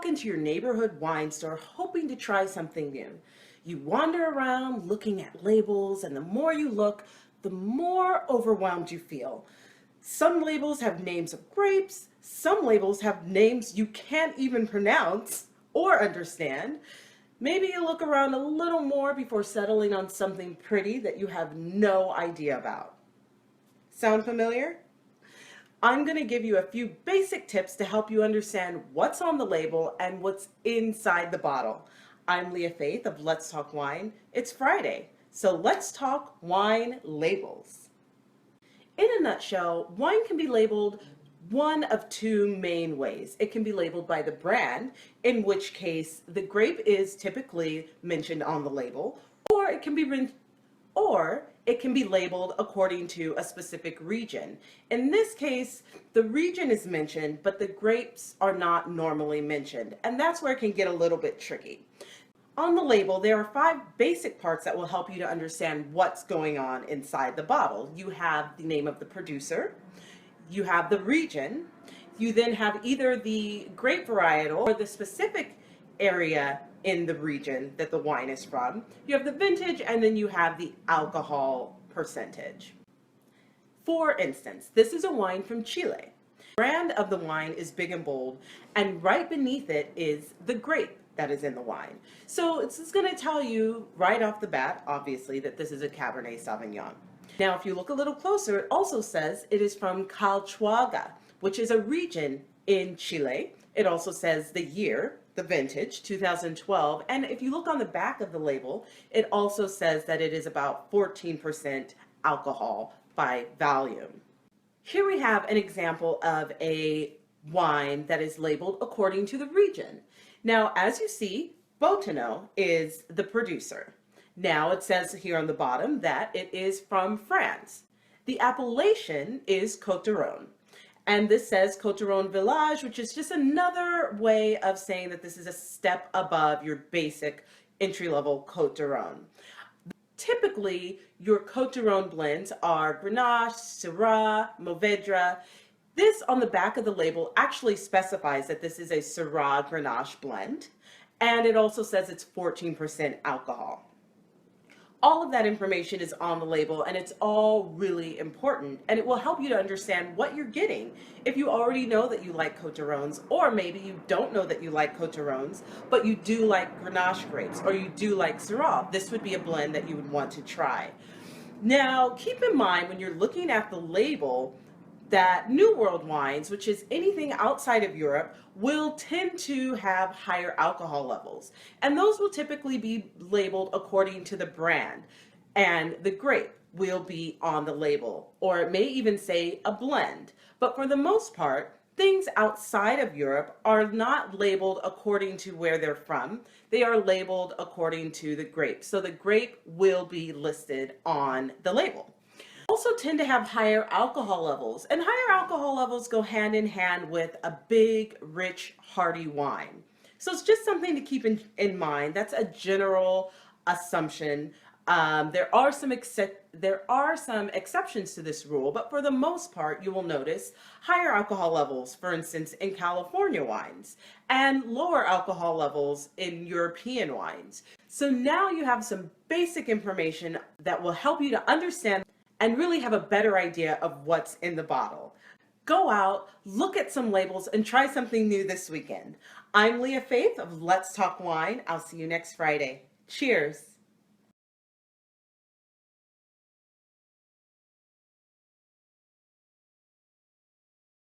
walk into your neighborhood wine store hoping to try something new. You wander around looking at labels, and the more you look, the more overwhelmed you feel. Some labels have names of grapes, some labels have names you can't even pronounce or understand. Maybe you look around a little more before settling on something pretty that you have no idea about. Sound familiar? I'm going to give you a few basic tips to help you understand what's on the label and what's inside the bottle. I'm Lea Faith of Let's Talk Wine. It's Friday, so let's talk wine labels. In a nutshell, wine can be labeled one of two main ways. It can be labeled by the brand, in which case the grape is typically mentioned on the label, or it can be labeled according to a specific region. In this case, the region is mentioned, but the grapes are not normally mentioned, and that's where it can get a little bit tricky. On the label, there are 5 basic parts that will help you to understand what's going on inside the bottle. You have the name of the producer, you have the region, you then have either the grape varietal or the specific area in the region that the wine is from. You have the vintage, and then you have the alcohol percentage. For instance, this is a wine from Chile. The brand of the wine is big and bold, and right beneath it is the grape that is in the wine. So it's going to tell you right off the bat, obviously, that this is a Cabernet Sauvignon. Now, if you look a little closer, it also says it is from Calchuaga, which is a region in Chile. It also says the year, the vintage, 2012. And if you look on the back of the label, it also says that it is about 14% alcohol by volume. Here we have an example of a wine that is labeled according to the region. Now, as you see, Botano is the producer. Now it says here on the bottom that it is from France. The appellation is Côte d'Aron. And this says Côte d'Aron Village, which is just another way of saying that this is a step above your basic entry-level Côte d'Aron. Typically, your Côte d'Aron blends are Grenache, Syrah, Mourvèdre. This on the back of the label actually specifies that this is a Syrah Grenache blend, and it also says it's 14% alcohol. All of that information is on the label, and it's all really important, and it will help you to understand what you're getting. If you already know that you like Côte d'Arons, or maybe you don't know that you like Côte d'Arons, but you do like Grenache grapes, or you do like Syrah, this would be a blend that you would want to try. Now, keep in mind when you're looking at the label that New World wines, which is anything outside of Europe, will tend to have higher alcohol levels. And those will typically be labeled according to the brand. And the grape will be on the label, or it may even say a blend. But for the most part, things outside of Europe are not labeled according to where they're from. They are labeled according to the grape. So the grape will be listed on the label. Also tend to have higher alcohol levels, and higher alcohol levels go hand in hand with a big, rich, hearty wine. So it's just something to keep in mind. That's a general assumption. There are some exceptions to this rule, but for the most part, you will notice higher alcohol levels, for instance, in California wines, and lower alcohol levels in European wines. So now you have some basic information that will help you to understand and really have a better idea of what's in the bottle. Go out, look at some labels, and try something new this weekend. I'm Lea Faith of Let's Talk Wine. I'll see you next Friday. Cheers.